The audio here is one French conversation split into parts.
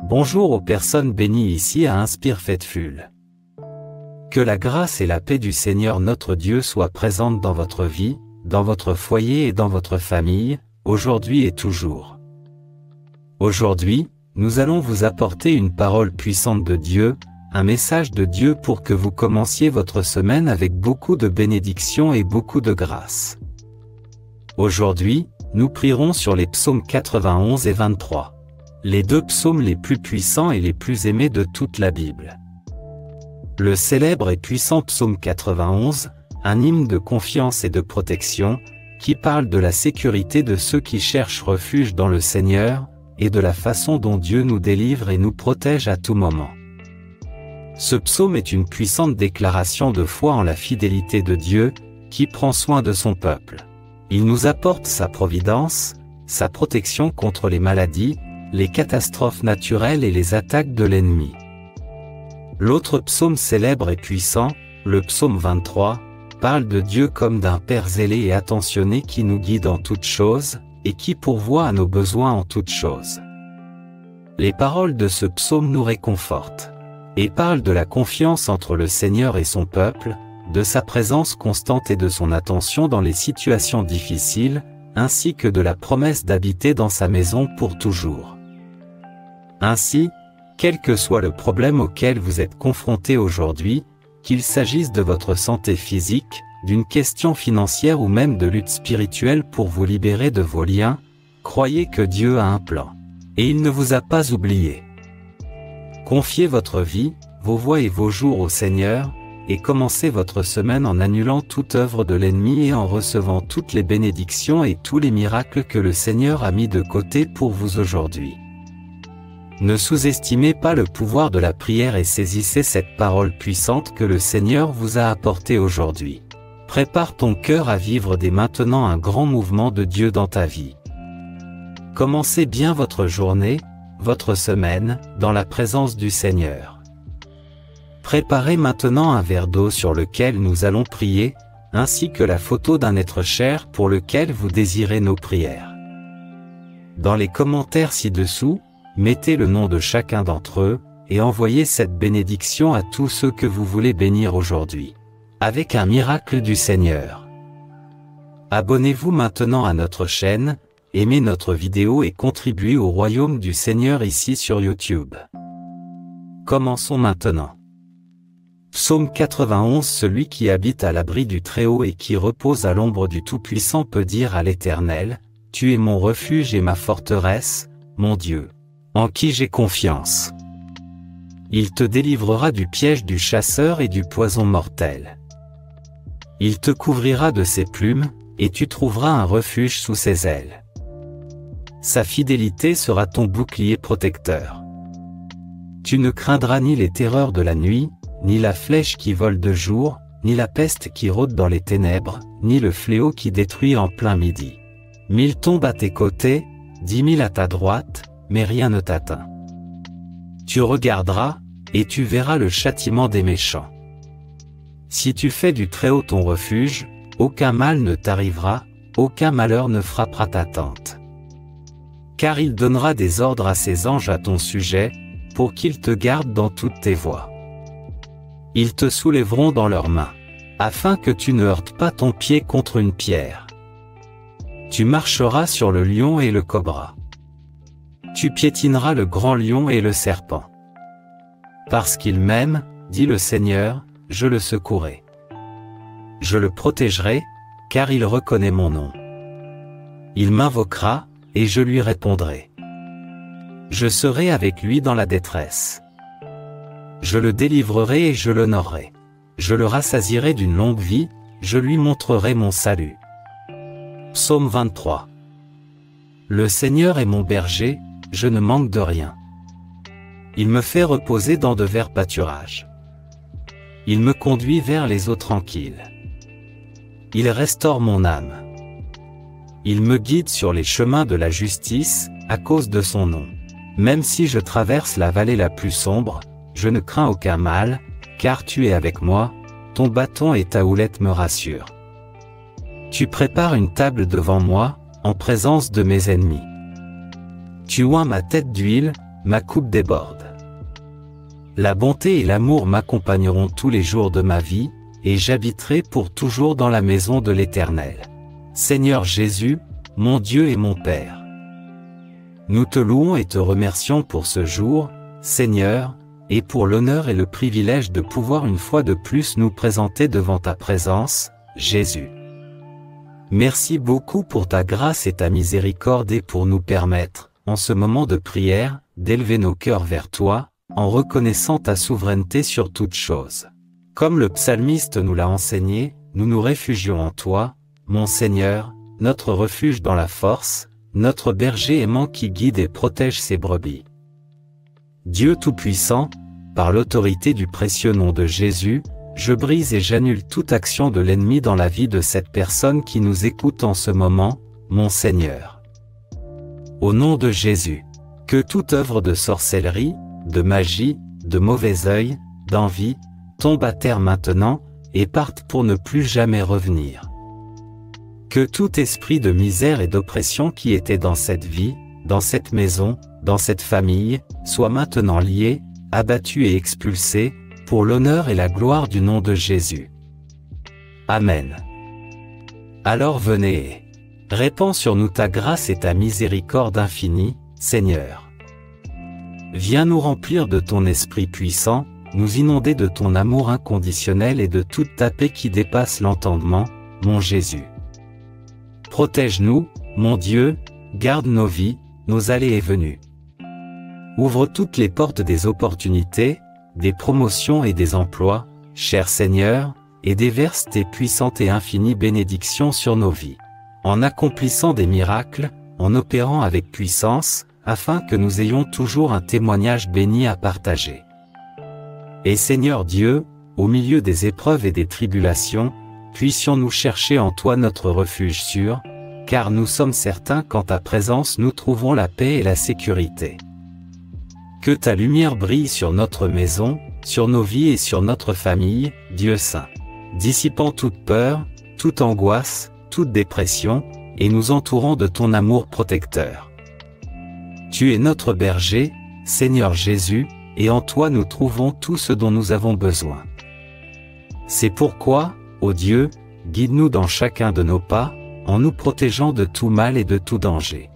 Bonjour aux personnes bénies ici à Inspire Faithful. Que la grâce et la paix du Seigneur notre Dieu soient présentes dans votre vie, dans votre foyer et dans votre famille, aujourd'hui et toujours. Aujourd'hui, nous allons vous apporter une parole puissante de Dieu, un message de Dieu pour que vous commenciez votre semaine avec beaucoup de bénédictions et beaucoup de grâce. Aujourd'hui, nous prierons sur les psaumes 91 et 23. Les deux psaumes les plus puissants et les plus aimés de toute la Bible. Le célèbre et puissant psaume 91, un hymne de confiance et de protection, qui parle de la sécurité de ceux qui cherchent refuge dans le Seigneur, et de la façon dont Dieu nous délivre et nous protège à tout moment. Ce psaume est une puissante déclaration de foi en la fidélité de Dieu, qui prend soin de son peuple. Il nous apporte sa providence, sa protection contre les maladies, les catastrophes naturelles et les attaques de l'ennemi. L'autre psaume célèbre et puissant, le psaume 23, parle de Dieu comme d'un Père zélé et attentionné qui nous guide en toutes choses, et qui pourvoit à nos besoins en toutes choses. Les paroles de ce psaume nous réconfortent, et parlent de la confiance entre le Seigneur et son peuple, de sa présence constante et de son attention dans les situations difficiles, ainsi que de la promesse d'habiter dans sa maison pour toujours. Ainsi, quel que soit le problème auquel vous êtes confronté aujourd'hui, qu'il s'agisse de votre santé physique, d'une question financière ou même de lutte spirituelle pour vous libérer de vos liens, croyez que Dieu a un plan. Et il ne vous a pas oublié. Confiez votre vie, vos voies et vos jours au Seigneur, et commencez votre semaine en annulant toute œuvre de l'ennemi et en recevant toutes les bénédictions et tous les miracles que le Seigneur a mis de côté pour vous aujourd'hui. Ne sous-estimez pas le pouvoir de la prière et saisissez cette parole puissante que le Seigneur vous a apportée aujourd'hui. Prépare ton cœur à vivre dès maintenant un grand mouvement de Dieu dans ta vie. Commencez bien votre journée, votre semaine, dans la présence du Seigneur. Préparez maintenant un verre d'eau sur lequel nous allons prier, ainsi que la photo d'un être cher pour lequel vous désirez nos prières. Dans les commentaires ci-dessous, mettez le nom de chacun d'entre eux, et envoyez cette bénédiction à tous ceux que vous voulez bénir aujourd'hui. Avec un miracle du Seigneur. Abonnez-vous maintenant à notre chaîne, aimez notre vidéo et contribuez au royaume du Seigneur ici sur YouTube. Commençons maintenant. Psaume 91. Celui qui habite à l'abri du Très-Haut et qui repose à l'ombre du Tout-Puissant peut dire à l'Éternel, « Tu es mon refuge et ma forteresse, mon Dieu, en qui j'ai confiance. Il te délivrera du piège du chasseur et du poison mortel. Il te couvrira de ses plumes, et tu trouveras un refuge sous ses ailes. Sa fidélité sera ton bouclier protecteur. Tu ne craindras ni les terreurs de la nuit, ni la flèche qui vole de jour, ni la peste qui rôde dans les ténèbres, ni le fléau qui détruit en plein midi. 1000 tombent à tes côtés, 10 000 à ta droite, mais rien ne t'atteint. Tu regarderas, et tu verras le châtiment des méchants. Si tu fais du Très-Haut ton refuge, aucun mal ne t'arrivera, aucun malheur ne frappera ta tente. Car il donnera des ordres à ses anges à ton sujet, pour qu'ils te gardent dans toutes tes voies. Ils te soulèveront dans leurs mains, afin que tu ne heurtes pas ton pied contre une pierre. Tu marcheras sur le lion et le cobra. Tu piétineras le grand lion et le serpent. Parce qu'il m'aime, dit le Seigneur, je le secouerai. Je le protégerai, car il reconnaît mon nom. Il m'invoquera, et je lui répondrai. Je serai avec lui dans la détresse. Je le délivrerai et je l'honorerai. Je le rassasierai d'une longue vie, je lui montrerai mon salut. Psaume 23. Le Seigneur est mon berger, je ne manque de rien. Il me fait reposer dans de verts pâturages. Il me conduit vers les eaux tranquilles. Il restaure mon âme. Il me guide sur les chemins de la justice, à cause de son nom. Même si je traverse la vallée la plus sombre, je ne crains aucun mal, car tu es avec moi, ton bâton et ta houlette me rassurent. Tu prépares une table devant moi, en présence de mes ennemis. Tu oins ma tête d'huile, ma coupe déborde. La bonté et l'amour m'accompagneront tous les jours de ma vie, et j'habiterai pour toujours dans la maison de l'Éternel. Seigneur Jésus, mon Dieu et mon Père. Nous te louons et te remercions pour ce jour, Seigneur, et pour l'honneur et le privilège de pouvoir une fois de plus nous présenter devant ta présence, Jésus. Merci beaucoup pour ta grâce et ta miséricorde et pour nous permettre, en ce moment de prière, d'élever nos cœurs vers toi, en reconnaissant ta souveraineté sur toutes choses. Comme le psalmiste nous l'a enseigné, nous nous réfugions en toi, mon Seigneur, notre refuge dans la force, notre berger aimant qui guide et protège ses brebis. Dieu Tout-Puissant, par l'autorité du précieux nom de Jésus, je brise et j'annule toute action de l'ennemi dans la vie de cette personne qui nous écoute en ce moment, mon Seigneur. Au nom de Jésus, que toute œuvre de sorcellerie, de magie, de mauvais œil, d'envie, tombe à terre maintenant, et parte pour ne plus jamais revenir. Que tout esprit de misère et d'oppression qui était dans cette vie, dans cette maison, dans cette famille, soit maintenant lié, abattu et expulsé, pour l'honneur et la gloire du nom de Jésus. Amen. Alors venez et répands sur nous ta grâce et ta miséricorde infinie, Seigneur. Viens nous remplir de ton esprit puissant, nous inonder de ton amour inconditionnel et de toute ta paix qui dépasse l'entendement, mon Jésus. Protège-nous, mon Dieu, garde nos vies, nos allées et venues. Ouvre toutes les portes des opportunités, des promotions et des emplois, cher Seigneur, et déverse tes puissantes et infinies bénédictions sur nos vies. En accomplissant des miracles, en opérant avec puissance, afin que nous ayons toujours un témoignage béni à partager. Et Seigneur Dieu, au milieu des épreuves et des tribulations, puissions-nous chercher en toi notre refuge sûr, car nous sommes certains qu'en ta présence nous trouvons la paix et la sécurité. Que ta lumière brille sur notre maison, sur nos vies et sur notre famille, Dieu Saint, dissipant toute peur, toute angoisse, toute dépression, et nous entourant de ton amour protecteur. Tu es notre berger, Seigneur Jésus, et en toi nous trouvons tout ce dont nous avons besoin. C'est pourquoi, ô Dieu, guide-nous dans chacun de nos pas, en nous protégeant de tout mal et de tout danger.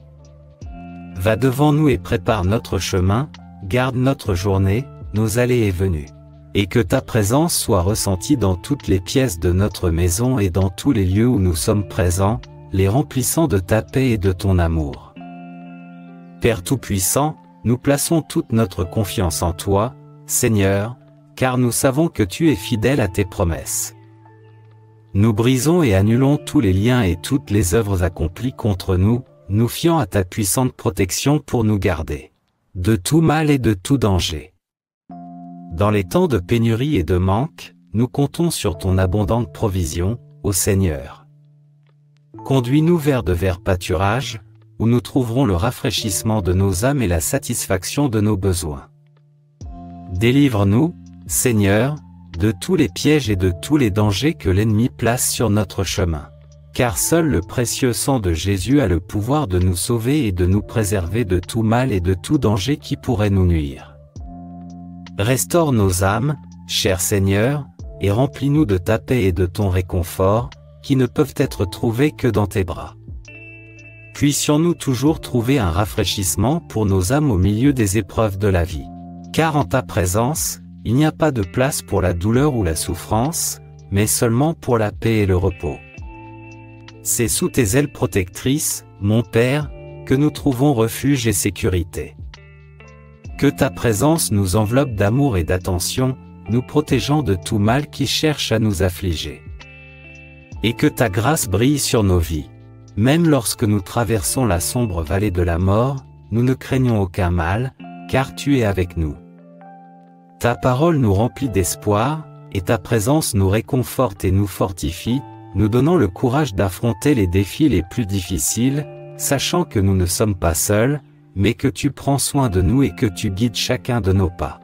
Va devant nous et prépare notre chemin, garde notre journée, nos allées et venues. Et que ta présence soit ressentie dans toutes les pièces de notre maison et dans tous les lieux où nous sommes présents, les remplissant de ta paix et de ton amour. Père Tout-Puissant, nous plaçons toute notre confiance en toi, Seigneur, car nous savons que tu es fidèle à tes promesses. Nous brisons et annulons tous les liens et toutes les œuvres accomplies contre nous, nous fiant à ta puissante protection pour nous garder de tout mal et de tout danger. Dans les temps de pénurie et de manque, nous comptons sur ton abondante provision, ô Seigneur. Conduis-nous vers de verts pâturages, où nous trouverons le rafraîchissement de nos âmes et la satisfaction de nos besoins. Délivre-nous, Seigneur, de tous les pièges et de tous les dangers que l'ennemi place sur notre chemin. Car seul le précieux sang de Jésus a le pouvoir de nous sauver et de nous préserver de tout mal et de tout danger qui pourrait nous nuire. Restaure nos âmes, cher Seigneur, et remplis-nous de ta paix et de ton réconfort, qui ne peuvent être trouvés que dans tes bras. Puissions-nous toujours trouver un rafraîchissement pour nos âmes au milieu des épreuves de la vie. Car en ta présence, il n'y a pas de place pour la douleur ou la souffrance, mais seulement pour la paix et le repos. C'est sous tes ailes protectrices, mon Père, que nous trouvons refuge et sécurité. Que ta présence nous enveloppe d'amour et d'attention, nous protégeant de tout mal qui cherche à nous affliger. Et que ta grâce brille sur nos vies. Même lorsque nous traversons la sombre vallée de la mort, nous ne craignons aucun mal, car tu es avec nous. Ta parole nous remplit d'espoir, et ta présence nous réconforte et nous fortifie, nous donnant le courage d'affronter les défis les plus difficiles, sachant que nous ne sommes pas seuls, mais que tu prends soin de nous et que tu guides chacun de nos pas.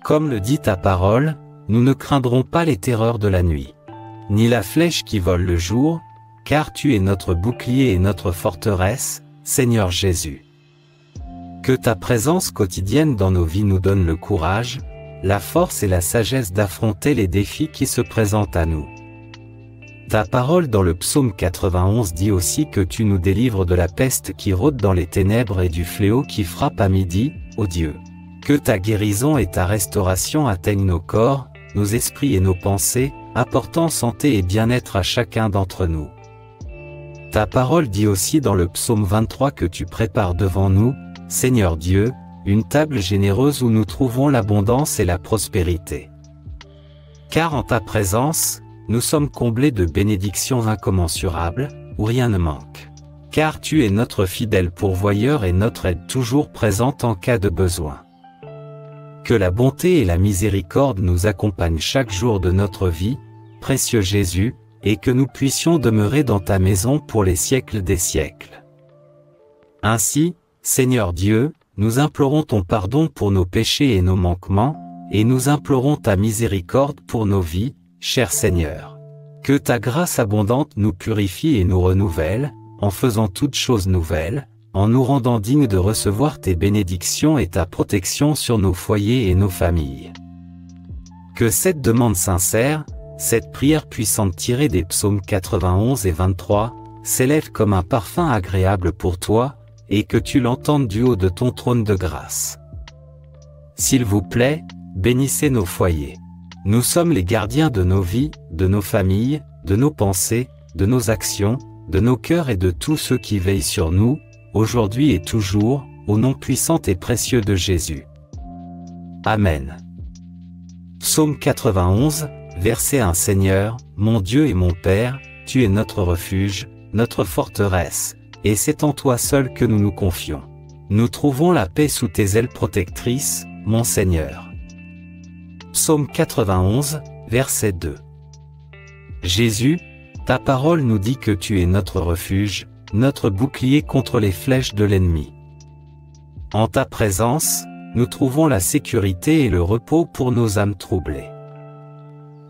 Comme le dit ta parole, nous ne craindrons pas les terreurs de la nuit, ni la flèche qui vole le jour, car tu es notre bouclier et notre forteresse, Seigneur Jésus. Que ta présence quotidienne dans nos vies nous donne le courage, la force et la sagesse d'affronter les défis qui se présentent à nous. Ta parole dans le psaume 91 dit aussi que tu nous délivres de la peste qui rôde dans les ténèbres et du fléau qui frappe à midi, ô Dieu. Que ta guérison et ta restauration atteignent nos corps, nos esprits et nos pensées, apportant santé et bien-être à chacun d'entre nous. Ta parole dit aussi dans le psaume 23 que tu prépares devant nous, Seigneur Dieu, une table généreuse où nous trouvons l'abondance et la prospérité. Car en ta présence, nous sommes comblés de bénédictions incommensurables, où rien ne manque. Car tu es notre fidèle pourvoyeur et notre aide toujours présente en cas de besoin. Que la bonté et la miséricorde nous accompagnent chaque jour de notre vie, précieux Jésus, et que nous puissions demeurer dans ta maison pour les siècles des siècles. Ainsi, Seigneur Dieu, nous implorons ton pardon pour nos péchés et nos manquements, et nous implorons ta miséricorde pour nos vies, cher Seigneur. Que ta grâce abondante nous purifie et nous renouvelle, en faisant toutes choses nouvelles, en nous rendant dignes de recevoir tes bénédictions et ta protection sur nos foyers et nos familles. Que cette demande sincère, cette prière puissante tirée des psaumes 91 et 23, s'élève comme un parfum agréable pour toi, et que tu l'entendes du haut de ton trône de grâce. S'il vous plaît, bénissez nos foyers. Nous sommes les gardiens de nos vies, de nos familles, de nos pensées, de nos actions, de nos cœurs et de tous ceux qui veillent sur nous, aujourd'hui et toujours, au nom puissant et précieux de Jésus. Amen. Psaume 91, verset 1. Seigneur, mon Dieu et mon Père, tu es notre refuge, notre forteresse, et c'est en toi seul que nous nous confions. Nous trouvons la paix sous tes ailes protectrices, mon Seigneur. Psaume 91, verset 2. Jésus, ta parole nous dit que tu es notre refuge, notre bouclier contre les flèches de l'ennemi. En ta présence, nous trouvons la sécurité et le repos pour nos âmes troublées.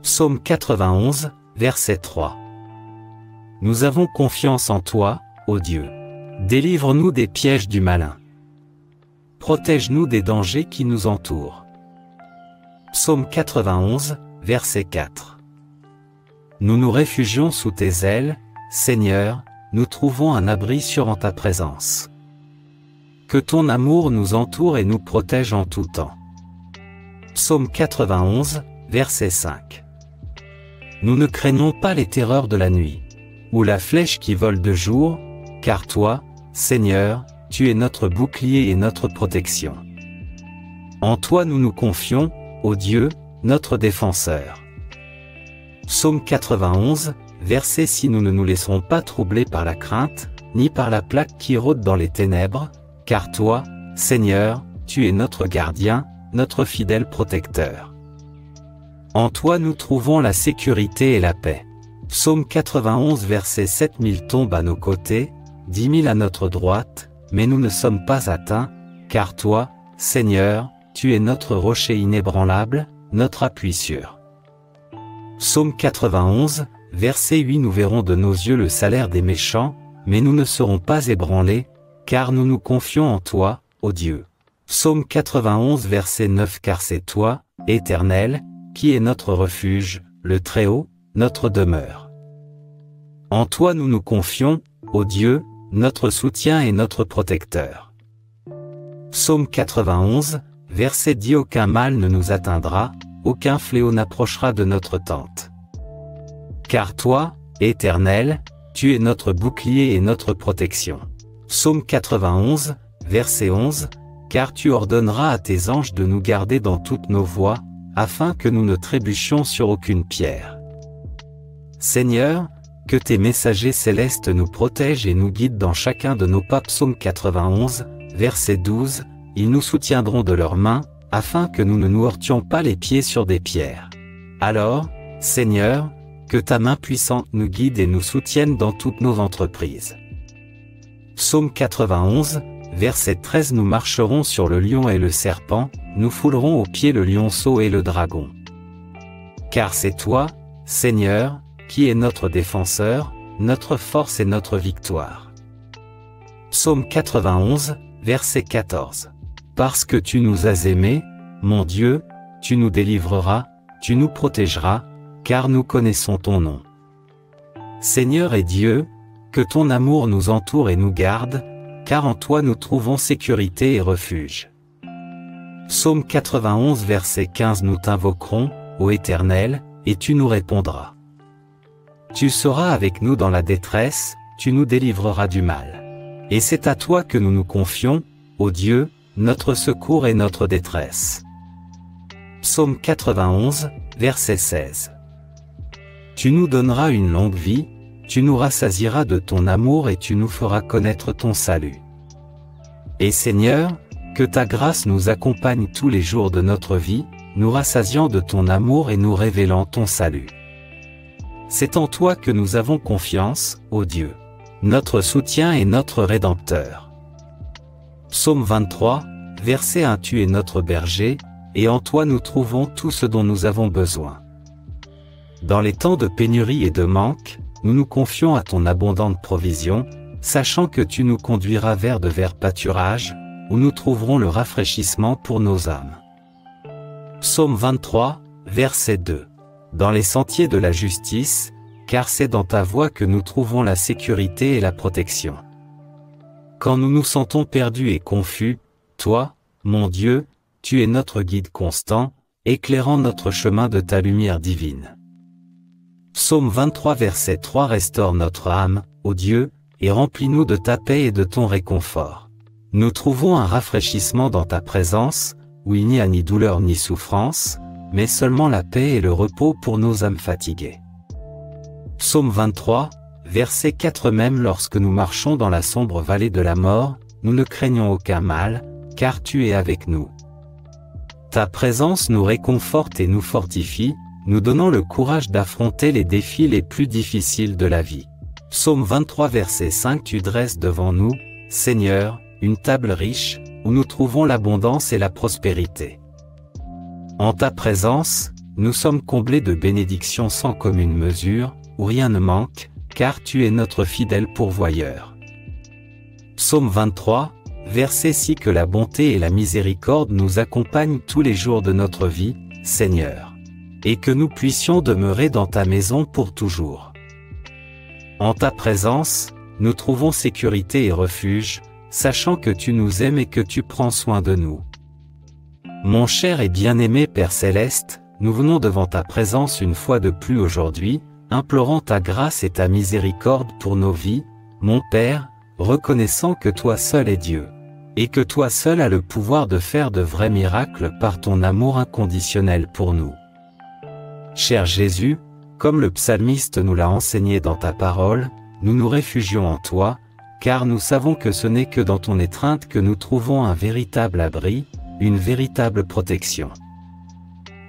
Psaume 91, verset 3. Nous avons confiance en toi, ô Dieu. Délivre-nous des pièges du malin. Protège-nous des dangers qui nous entourent. Psaume 91, verset 4. Nous nous réfugions sous tes ailes, Seigneur, nous trouvons un abri sûr en ta présence. Que ton amour nous entoure et nous protège en tout temps. Psaume 91, verset 5. Nous ne craignons pas les terreurs de la nuit, ou la flèche qui vole de jour, car toi, Seigneur, tu es notre bouclier et notre protection. En toi nous nous confions, ô Dieu, notre défenseur. Psaume 91, verset 6. Nous ne nous laisserons pas troubler par la crainte, ni par la plaque qui rôde dans les ténèbres, car toi, Seigneur, tu es notre gardien, notre fidèle protecteur. En toi nous trouvons la sécurité et la paix. Psaume 91, verset 7. 1000 tombent à nos côtés, 10 000 à notre droite, mais nous ne sommes pas atteints, car toi, Seigneur, tu es notre rocher inébranlable, notre appui sûr. Psaume 91, verset 8. Nous verrons de nos yeux le salaire des méchants, mais nous ne serons pas ébranlés, car nous nous confions en toi, ô Dieu. Psaume 91, verset 9. Car c'est toi, Éternel, qui est notre refuge, le Très-Haut, notre demeure. En toi nous nous confions, ô Dieu, notre soutien et notre protecteur. Psaume 91, verset 10. Aucun mal ne nous atteindra, aucun fléau n'approchera de notre tente. Car toi, Éternel, tu es notre bouclier et notre protection. Psaume 91, verset 11. Car tu ordonneras à tes anges de nous garder dans toutes nos voies, afin que nous ne trébuchions sur aucune pierre. Seigneur, que tes messagers célestes nous protègent et nous guident dans chacun de nos pas. Psaume 91, verset 12. Ils nous soutiendront de leurs mains, afin que nous ne nous heurtions pas les pieds sur des pierres. Alors, Seigneur, que ta main puissante nous guide et nous soutienne dans toutes nos entreprises. Psaume 91, verset 13. Nous marcherons sur le lion et le serpent, nous foulerons aux pieds le lionceau et le dragon. Car c'est toi, Seigneur, qui est notre défenseur, notre force et notre victoire. Psaume 91, verset 14. Parce que tu nous as aimés, mon Dieu, tu nous délivreras, tu nous protégeras, car nous connaissons ton nom. Seigneur et Dieu, que ton amour nous entoure et nous garde, car en toi nous trouvons sécurité et refuge. Psaume 91 verset 15. Nous t'invoquerons, ô Éternel, et tu nous répondras. Tu seras avec nous dans la détresse, tu nous délivreras du mal. Et c'est à toi que nous nous confions, ô Dieu, notre secours et notre détresse. Psaume 91, verset 16. Tu nous donneras une longue vie, tu nous rassasieras de ton amour et tu nous feras connaître ton salut. Et Seigneur, que ta grâce nous accompagne tous les jours de notre vie, nous rassasiant de ton amour et nous révélant ton salut. C'est en toi que nous avons confiance, ô Dieu, notre soutien et notre Rédempteur. Psaume 23, verset 1. Tu es notre berger, et en toi nous trouvons tout ce dont nous avons besoin. Dans les temps de pénurie et de manque, nous nous confions à ton abondante provision, sachant que tu nous conduiras vers de verts pâturages, où nous trouverons le rafraîchissement pour nos âmes. Psaume 23, verset 2. Dans les sentiers de la justice, car c'est dans ta voie que nous trouvons la sécurité et la protection. Quand nous nous sentons perdus et confus, toi, mon Dieu, tu es notre guide constant, éclairant notre chemin de ta lumière divine. Psaume 23 verset 3. Restaure notre âme, ô Dieu, et remplis-nous de ta paix et de ton réconfort. Nous trouvons un rafraîchissement dans ta présence, où il n'y a ni douleur ni souffrance, mais seulement la paix et le repos pour nos âmes fatiguées. Psaume 23, verset 4. Même lorsque nous marchons dans la sombre vallée de la mort, nous ne craignons aucun mal, car tu es avec nous. Ta présence nous réconforte et nous fortifie, nous donnant le courage d'affronter les défis les plus difficiles de la vie. Psaume 23 verset 5. Tu dresses devant nous, Seigneur, une table riche, où nous trouvons l'abondance et la prospérité. En ta présence, nous sommes comblés de bénédictions sans commune mesure, où rien ne manque, car tu es notre fidèle pourvoyeur. Psaume 23, verset 6. Que la bonté et la miséricorde nous accompagnent tous les jours de notre vie, Seigneur. Et que nous puissions demeurer dans ta maison pour toujours. En ta présence, nous trouvons sécurité et refuge, sachant que tu nous aimes et que tu prends soin de nous. Mon cher et bien-aimé Père Céleste, nous venons devant ta présence une fois de plus aujourd'hui, implorant ta grâce et ta miséricorde pour nos vies, mon Père, reconnaissant que toi seul es Dieu, et que toi seul as le pouvoir de faire de vrais miracles par ton amour inconditionnel pour nous. Cher Jésus, comme le psalmiste nous l'a enseigné dans ta parole, nous nous réfugions en toi, car nous savons que ce n'est que dans ton étreinte que nous trouvons un véritable abri, une véritable protection.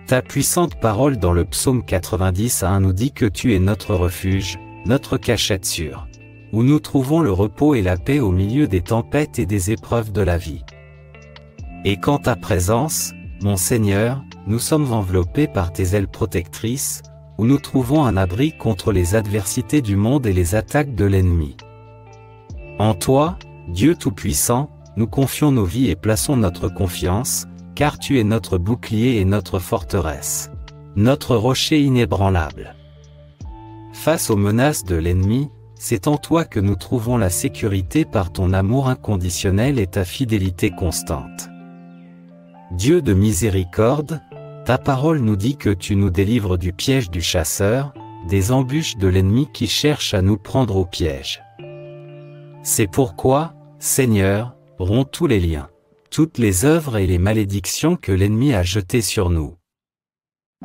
Ta puissante parole dans le psaume 90:1 nous dit que tu es notre refuge, notre cachette sûre, où nous trouvons le repos et la paix au milieu des tempêtes et des épreuves de la vie. Et qu'en ta présence, mon Seigneur, nous sommes enveloppés par tes ailes protectrices, où nous trouvons un abri contre les adversités du monde et les attaques de l'ennemi. En toi, Dieu Tout-Puissant, nous confions nos vies et plaçons notre confiance, car tu es notre bouclier et notre forteresse, notre rocher inébranlable. Face aux menaces de l'ennemi, c'est en toi que nous trouvons la sécurité par ton amour inconditionnel et ta fidélité constante. Dieu de miséricorde, ta parole nous dit que tu nous délivres du piège du chasseur, des embûches de l'ennemi qui cherche à nous prendre au piège. C'est pourquoi, Seigneur, romps tous les liens, toutes les œuvres et les malédictions que l'ennemi a jetées sur nous.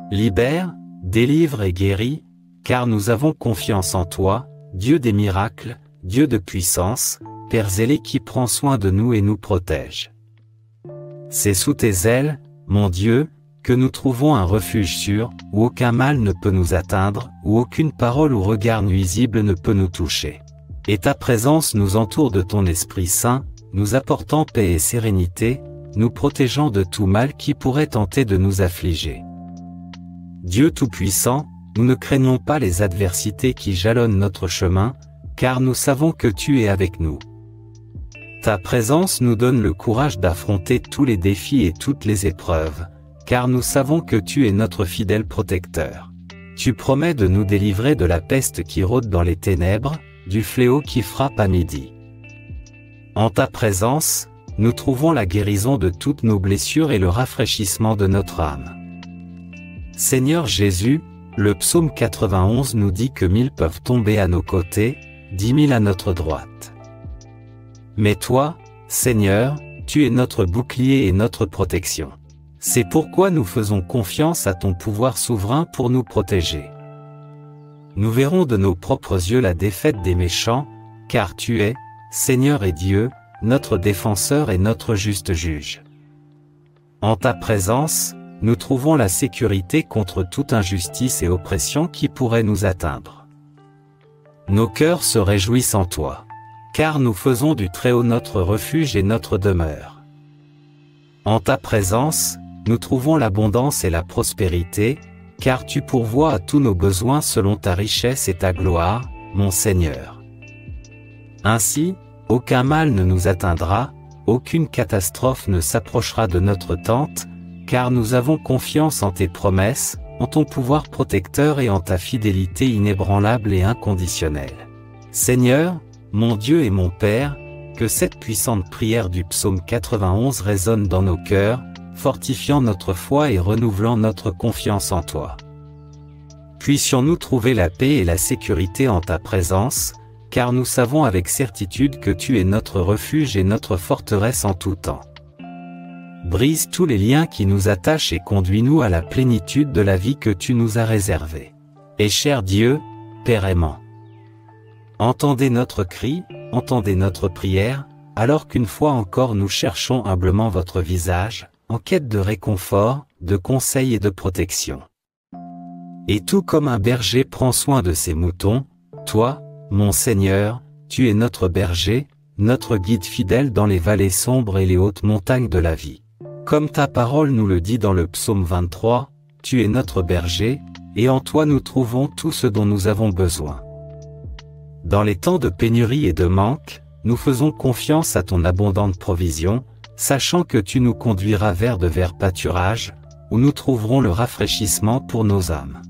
Libère, délivre et guéris, car nous avons confiance en toi, Dieu des miracles, Dieu de puissance, Père zélé qui prend soin de nous et nous protège. C'est sous tes ailes, mon Dieu, que nous trouvons un refuge sûr, où aucun mal ne peut nous atteindre, où aucune parole ou regard nuisible ne peut nous toucher. Et ta présence nous entoure de ton Esprit Saint, nous apportant paix et sérénité, nous protégeant de tout mal qui pourrait tenter de nous affliger. Dieu Tout-Puissant, nous ne craignons pas les adversités qui jalonnent notre chemin, car nous savons que tu es avec nous. Ta présence nous donne le courage d'affronter tous les défis et toutes les épreuves, car nous savons que tu es notre fidèle protecteur. Tu promets de nous délivrer de la peste qui rôde dans les ténèbres, du fléau qui frappe à midi. En ta présence, nous trouvons la guérison de toutes nos blessures et le rafraîchissement de notre âme. Seigneur Jésus, le psaume 91 nous dit que 1000 peuvent tomber à nos côtés, 10 000 à notre droite. Mais toi, Seigneur, tu es notre bouclier et notre protection. C'est pourquoi nous faisons confiance à ton pouvoir souverain pour nous protéger. Nous verrons de nos propres yeux la défaite des méchants, car tu es, Seigneur et Dieu, notre défenseur et notre juste juge. En ta présence, nous trouvons la sécurité contre toute injustice et oppression qui pourrait nous atteindre. Nos cœurs se réjouissent en toi, car nous faisons du Très-Haut notre refuge et notre demeure. En ta présence, nous trouvons l'abondance et la prospérité, car tu pourvois à tous nos besoins selon ta richesse et ta gloire, mon Seigneur. Ainsi, aucun mal ne nous atteindra, aucune catastrophe ne s'approchera de notre tente, car nous avons confiance en tes promesses, en ton pouvoir protecteur et en ta fidélité inébranlable et inconditionnelle. Seigneur, mon Dieu et mon Père, que cette puissante prière du psaume 91 résonne dans nos cœurs, fortifiant notre foi et renouvelant notre confiance en toi. Puissions-nous trouver la paix et la sécurité en ta présence, car nous savons avec certitude que tu es notre refuge et notre forteresse en tout temps. Brise tous les liens qui nous attachent et conduis-nous à la plénitude de la vie que tu nous as réservée. Et cher Dieu, Père aimant, entendez notre cri, entendez notre prière, alors qu'une fois encore nous cherchons humblement votre visage, en quête de réconfort, de conseil et de protection. Et tout comme un berger prend soin de ses moutons, toi, mon Seigneur, tu es notre berger, notre guide fidèle dans les vallées sombres et les hautes montagnes de la vie. Comme ta parole nous le dit dans le psaume 23, tu es notre berger, et en toi nous trouvons tout ce dont nous avons besoin. Dans les temps de pénurie et de manque, nous faisons confiance à ton abondante provision, sachant que tu nous conduiras vers de verts pâturages, où nous trouverons le rafraîchissement pour nos âmes.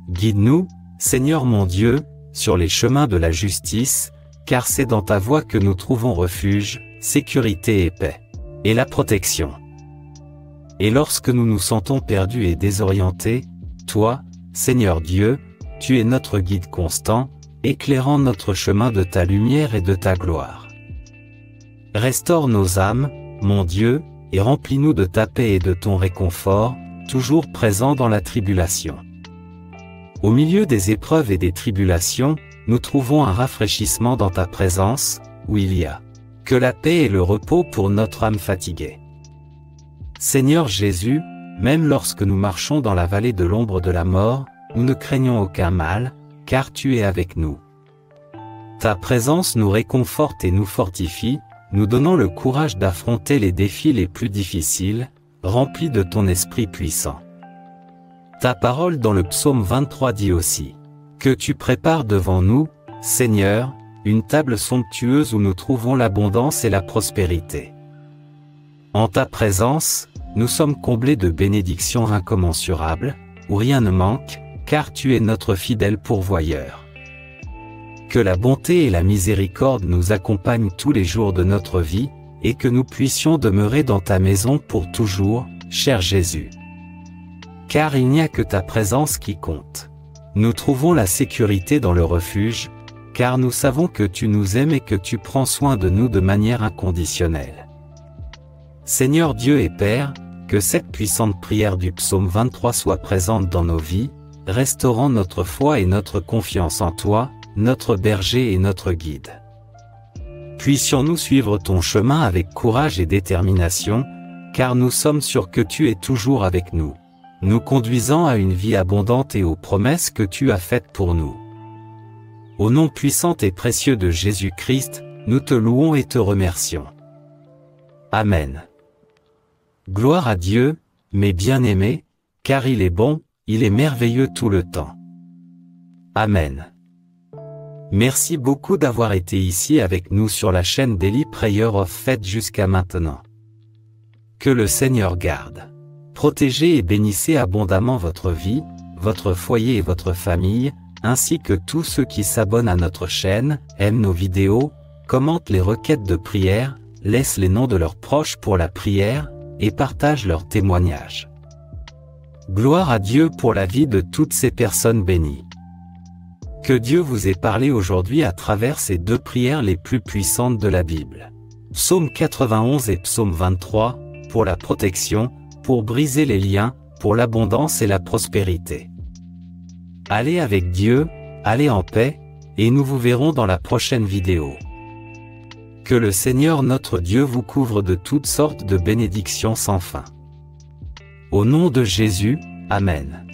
Guide-nous, Seigneur mon Dieu, sur les chemins de la justice, car c'est dans ta voie que nous trouvons refuge, sécurité et paix, et la protection. Et lorsque nous nous sentons perdus et désorientés, toi, Seigneur Dieu, tu es notre guide constant, éclairant notre chemin de ta lumière et de ta gloire. Restaure nos âmes, mon Dieu, et remplis-nous de ta paix et de ton réconfort, toujours présent dans la tribulation. Au milieu des épreuves et des tribulations, nous trouvons un rafraîchissement dans ta présence, où il y a que la paix et le repos pour notre âme fatiguée. Seigneur Jésus, même lorsque nous marchons dans la vallée de l'ombre de la mort, nous ne craignons aucun mal, car tu es avec nous. Ta présence nous réconforte et nous fortifie, nous donnant le courage d'affronter les défis les plus difficiles, remplis de ton esprit puissant. Ta parole dans le psaume 23 dit aussi que tu prépares devant nous, Seigneur, une table somptueuse où nous trouvons l'abondance et la prospérité. En ta présence, nous sommes comblés de bénédictions incommensurables, où rien ne manque, car tu es notre fidèle pourvoyeur. Que la bonté et la miséricorde nous accompagnent tous les jours de notre vie, et que nous puissions demeurer dans ta maison pour toujours, cher Jésus. Car il n'y a que ta présence qui compte. Nous trouvons la sécurité dans le refuge, car nous savons que tu nous aimes et que tu prends soin de nous de manière inconditionnelle. Seigneur Dieu et Père, que cette puissante prière du psaume 23 soit présente dans nos vies, restaurant notre foi et notre confiance en toi, notre berger et notre guide. Puissions-nous suivre ton chemin avec courage et détermination, car nous sommes sûrs que tu es toujours avec nous, nous conduisant à une vie abondante et aux promesses que tu as faites pour nous. Au nom puissant et précieux de Jésus-Christ, nous te louons et te remercions. Amen. Gloire à Dieu, mes bien-aimés, car il est bon, il est merveilleux tout le temps. Amen. Merci beaucoup d'avoir été ici avec nous sur la chaîne Daily Prayer of Faith jusqu'à maintenant. Que le Seigneur garde, protégez et bénissez abondamment votre vie, votre foyer et votre famille, ainsi que tous ceux qui s'abonnent à notre chaîne, aiment nos vidéos, commentent les requêtes de prière, laissent les noms de leurs proches pour la prière, et partagent leurs témoignages. Gloire à Dieu pour la vie de toutes ces personnes bénies. Que Dieu vous ait parlé aujourd'hui à travers ces deux prières les plus puissantes de la Bible. Psaume 91 et Psaume 23, pour la protection, pour briser les liens, pour l'abondance et la prospérité. Allez avec Dieu, allez en paix, et nous vous verrons dans la prochaine vidéo. Que le Seigneur notre Dieu vous couvre de toutes sortes de bénédictions sans fin. Au nom de Jésus, Amen.